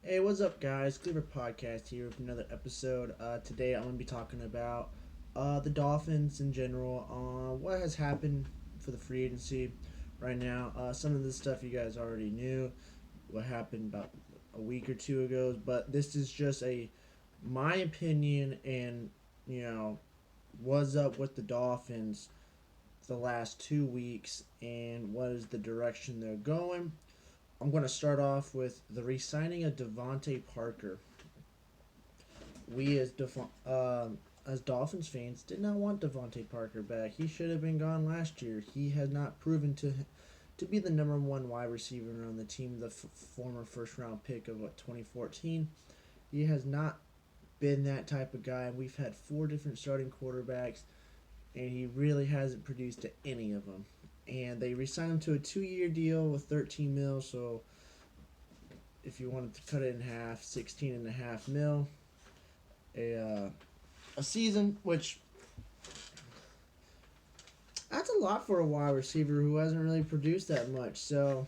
Hey, what's up, guys? Cleaver Podcast here with another episode. Today, I'm going to be talking about the Dolphins in general, what has happened for the free agency right now. Some of the stuff you guys already knew, what happened about a week or two ago, but this is just my opinion and you know what's up with the Dolphins the last 2 weeks and what is the direction they're going. I'm going to start off with the re-signing of Devontae Parker. We as Dolphins fans did not want Devontae Parker back. He should have been gone last year. He has not proven to be the number one wide receiver on the team. The former first round pick of 2014. He has not been that type of guy. We've had four different starting quarterbacks, and he really hasn't produced to any of them. And they re-signed him to a 2-year deal with 13 mil. So if you wanted to cut it in half, 16.5 mil a a season, which that's a lot for a wide receiver who hasn't really produced that much. So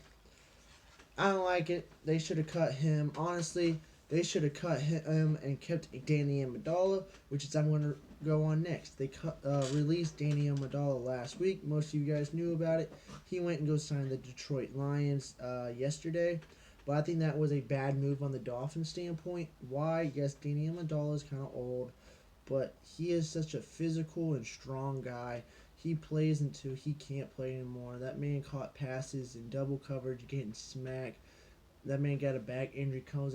I don't like it. They should have cut him. Honestly, they should have cut him and kept Danny Amendola, which is I'm going to go on next. They released Danny Amendola last week. Most of you guys knew about it. He went and go sign the Detroit Lions yesterday. But I think that was a bad move on the Dolphins standpoint. Why? Yes, Danny Amendola is kind of old, but he is such a physical and strong guy. He plays until he can't play anymore. That man caught passes in double coverage, getting smacked. That man got a back injury, come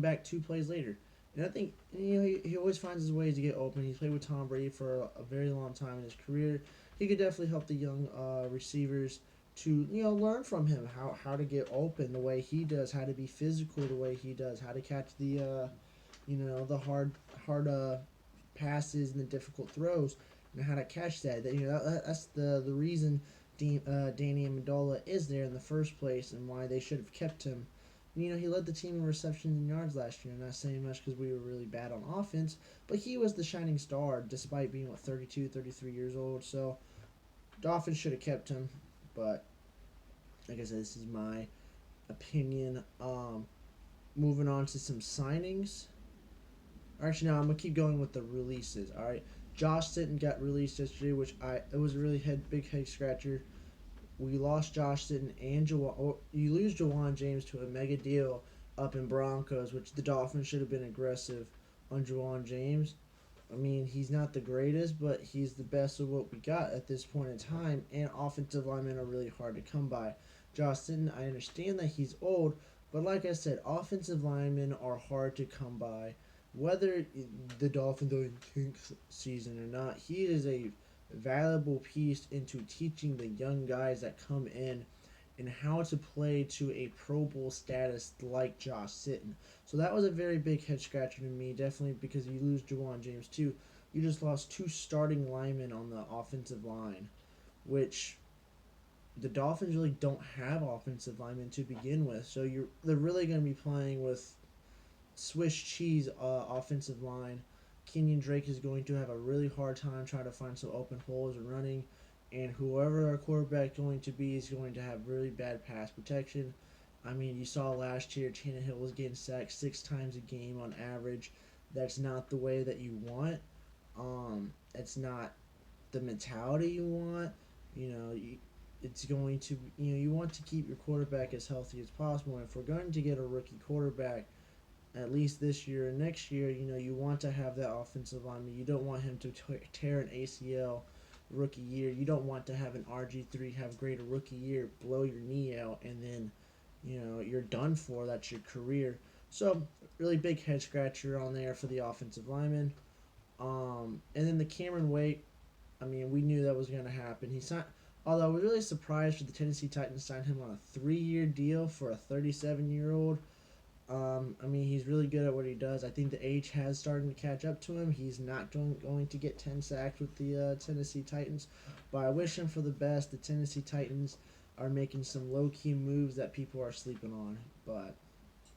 back 2 plays later. And I think he always finds his ways to get open. He's played with Tom Brady for a very long time in his career. He could definitely help the young receivers to learn from him how to get open the way he does, how to be physical the way he does, how to catch the hard passes and the difficult throws, and how to catch that. That's the reason Danny Amendola is there in the first place, and why they should have kept him. He led the team in receptions and yards last year. I'm not saying much because we were really bad on offense, but he was the shining star despite being 32, 33 years old. So Dolphins should have kept him, but like I said, this is my opinion. Moving on to some signings. Actually, no, I'm gonna keep going with the releases. All right, Josh Sitton got released yesterday, which it was a really big head scratcher. We lost Josh Sitton and you lose Jawan James to a mega deal up in Broncos, which the Dolphins should have been aggressive on Jawan James. I mean, he's not the greatest, but he's the best of what we got at this point in time, and offensive linemen are really hard to come by. Josh Sitton, I understand that he's old, but like I said, offensive linemen are hard to come by. Whether the Dolphins are in tank season or not, he is a valuable piece into teaching the young guys that come in and how to play to a Pro Bowl status like Josh Sitton. So that was a very big head scratcher to me, definitely because you lose Jawan James too. You just lost two starting linemen on the offensive line, which the Dolphins really don't have offensive linemen to begin with. So they're really going to be playing with Swiss cheese offensive line. Kenyon Drake is going to have a really hard time trying to find some open holes and running, and whoever our quarterback going to be is going to have really bad pass protection. I mean, you saw last year Tannehill was getting sacked 6 times a game on average. That's not the way that you want. It's not the mentality you want. It's going to you want to keep your quarterback as healthy as possible. And if we're going to get a rookie quarterback, at least this year and next year, you want to have that offensive lineman. You don't want him to tear an ACL rookie year. You don't want to have an RG3 have great a rookie year, blow your knee out, and then, you're done for. That's your career. So, really big head scratcher on there for the offensive lineman. And then the Cameron Wake, I mean, we knew that was going to happen. He signed, although I was really surprised for the Tennessee Titans to sign him on a 3-year deal for a 37-year-old. I mean, he's really good at what he does. I think the age has started to catch up to him. He's not going to get 10 sacks with the Tennessee Titans, but I wish him for the best. The Tennessee Titans are making some low-key moves that people are sleeping on, but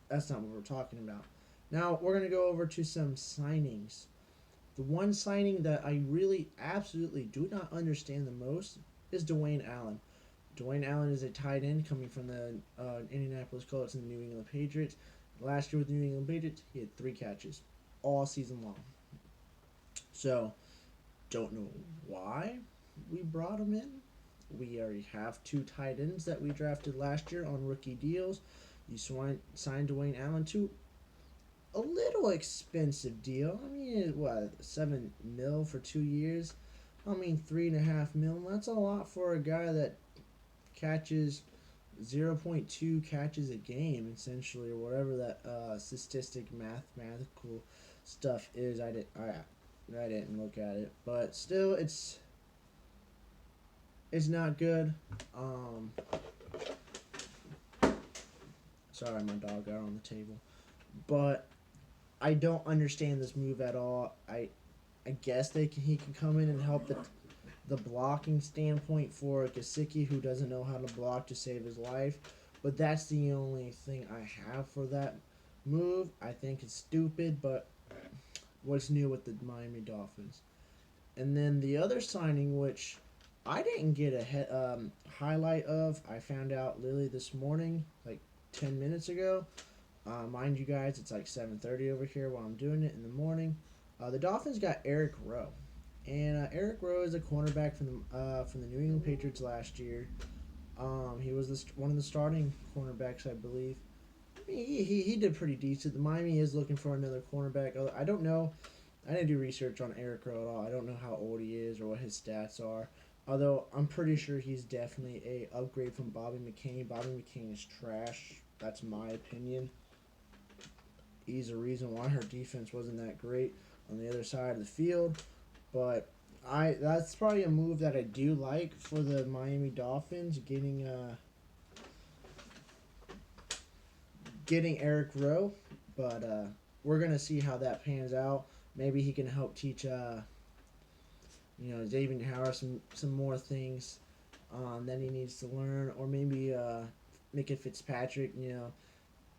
that's not what we're talking about. Now, we're going to go over to some signings. The one signing that I really absolutely do not understand the most is Dwayne Allen. Dwayne Allen is a tight end coming from the Indianapolis Colts and the New England Patriots. Last year with the New England Patriots, he had 3 catches all season long. So, don't know why we brought him in. We already have 2 tight ends that we drafted last year on rookie deals. You signed Dwayne Allen to a little expensive deal. I mean, what, 7 mil for 2 years? I mean, 3.5 mil. That's a lot for a guy that catches 0.2 catches a game, essentially, or whatever that statistic mathematical stuff is. I didn't look at it, but still, it's not good. Um, Sorry, my dog got on the table, but I don't understand this move at all. I guess he can come in and help the blocking standpoint for Gasicki, who doesn't know how to block to save his life. But that's the only thing I have for that move. I think it's stupid, but what's new with the Miami Dolphins? And then the other signing, which I didn't get highlight of, I found out literally this morning, like 10 minutes ago. Mind you guys, it's like 7:30 over here while I'm doing it in the morning. The Dolphins got Eric Rowe, and Eric Rowe is a cornerback from the New England Patriots last year. He was one of the starting cornerbacks, I believe. He did pretty decent. The Miami is looking for another cornerback. I don't know. I didn't do research on Eric Rowe at all. I don't know how old he is or what his stats are. Although I'm pretty sure he's definitely a upgrade from Bobby McCain. Bobby McCain is trash. That's my opinion. He's the reason why her defense wasn't that great on the other side of the field. But that's probably a move that I do like for the Miami Dolphins, getting Eric Rowe. But we're gonna see how that pans out. Maybe he can help teach Xavier Howard some more things that he needs to learn, or maybe Micah Fitzpatrick.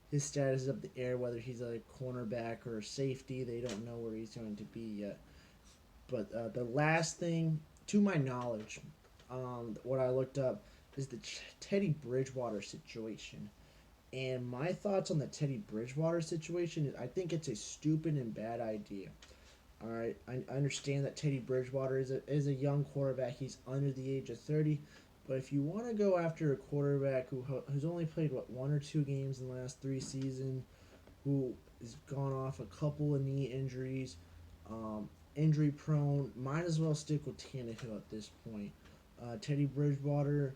His status is up in the air, whether he's a cornerback or a safety. They don't know where he's going to be yet. But the last thing, to my knowledge, what I looked up is the Teddy Bridgewater situation. And my thoughts on the Teddy Bridgewater situation is I think it's a stupid and bad idea. All right, I understand that Teddy Bridgewater is a young quarterback. He's under the age of 30. But if you want to go after a quarterback who's only played, 1 or 2 games in the last 3 seasons, who has gone off a couple of knee injuries, injury prone, might as well stick with Tannehill at this point. Teddy Bridgewater,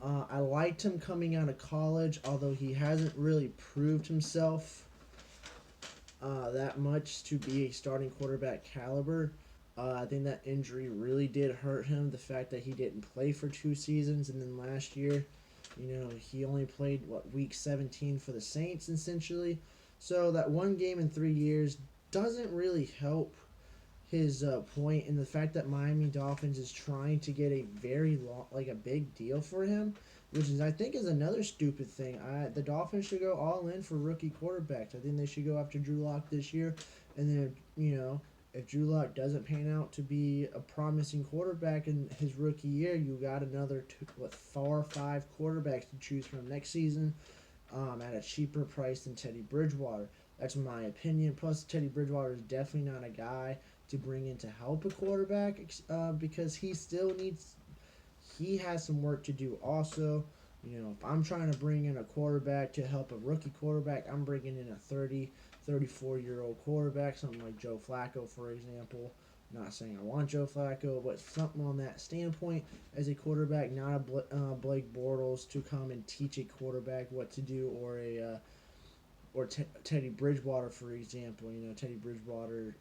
I liked him coming out of college, although he hasn't really proved himself that much to be a starting quarterback caliber. I think that injury really did hurt him. The fact that he didn't play for 2 seasons, and then last year, he only played week 17 for the Saints essentially. So that 1 game in 3 years doesn't really help his point, and the fact that Miami Dolphins is trying to get a very long, like a big deal for him, which is I think is another stupid thing. The Dolphins should go all in for rookie quarterbacks. I think they should go after Drew Lock this year, and then if Drew Lock doesn't pan out to be a promising quarterback in his rookie year, you got another 4 or 5 quarterbacks to choose from next season, at a cheaper price than Teddy Bridgewater. That's my opinion. Plus, Teddy Bridgewater is definitely not a guy to bring in to help a quarterback, because he has some work to do also. If I'm trying to bring in a quarterback to help a rookie quarterback, I'm bringing in a 34-year-old quarterback, something like Joe Flacco, for example. Not saying I want Joe Flacco, but something on that standpoint as a quarterback, not a Blake Bortles to come and teach a quarterback what to do, or Teddy Bridgewater, for example. Teddy Bridgewater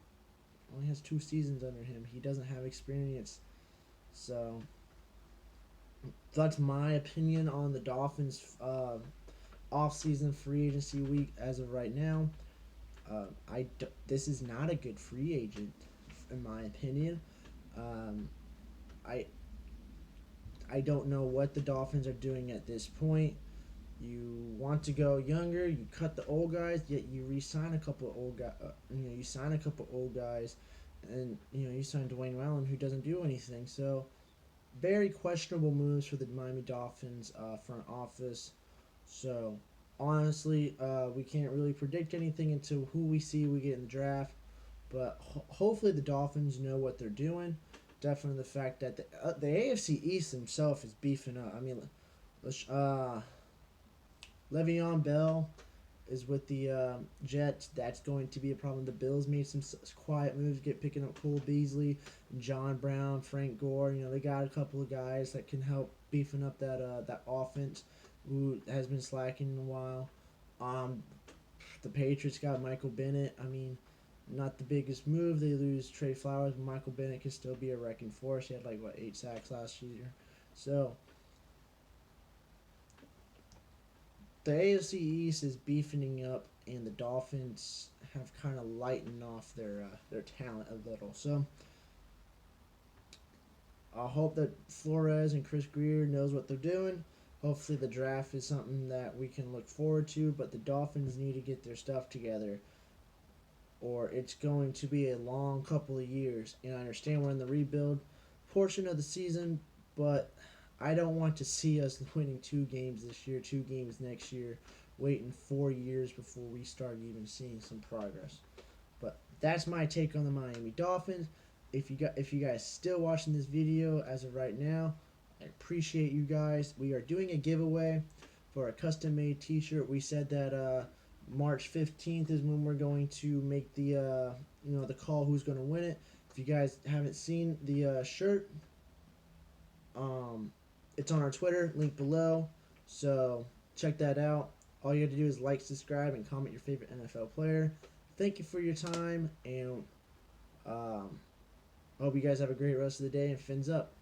only has 2 seasons under him. He doesn't have experience. So that's my opinion on the Dolphins' off-season free agency week as of right now. This is not a good free agent, in my opinion. Um, I I don't know what the Dolphins are doing at this point. You want to go younger, you cut the old guys, yet you re-sign a couple of old guys. You sign a couple of old guys, and you sign Dwayne Allen, who doesn't do anything. So very questionable moves for the Miami Dolphins front office. So honestly, we can't really predict anything until who we get in the draft. But hopefully the Dolphins know what they're doing. Definitely the fact that the AFC East himself is beefing up. I mean, Le'Veon Bell is with the Jets. That's going to be a problem. The Bills made some quiet moves, picking up Cole Beasley, John Brown, Frank Gore. You know, they got a couple of guys that can help beefing up that offense, who has been slacking in a while. Um, the Patriots got Michael Bennett. I mean, not the biggest move. They lose Trey Flowers, but Michael Bennett can still be a wrecking force. He had like 8 sacks last year. So the AFC East is beefing up, and the Dolphins have kind of lightened off their talent a little. So I hope that Flores and Chris Greer knows what they're doing. Hopefully the draft is something that we can look forward to, but the Dolphins need to get their stuff together, or it's going to be a long couple of years. And I understand we're in the rebuild portion of the season, but I don't want to see us winning 2 games this year, 2 games next year, waiting 4 years before we start even seeing some progress. But that's my take on the Miami Dolphins. If you guys still watching this video as of right now, I appreciate you guys. We are doing a giveaway for a custom made T-shirt. We said that March 15th is when we're going to make the call who's going to win it. If you guys haven't seen the shirt, it's on our Twitter, link below. So check that out. All you have to do is like, subscribe, and comment your favorite NFL player. Thank you for your time, and I hope you guys have a great rest of the day, and fins up.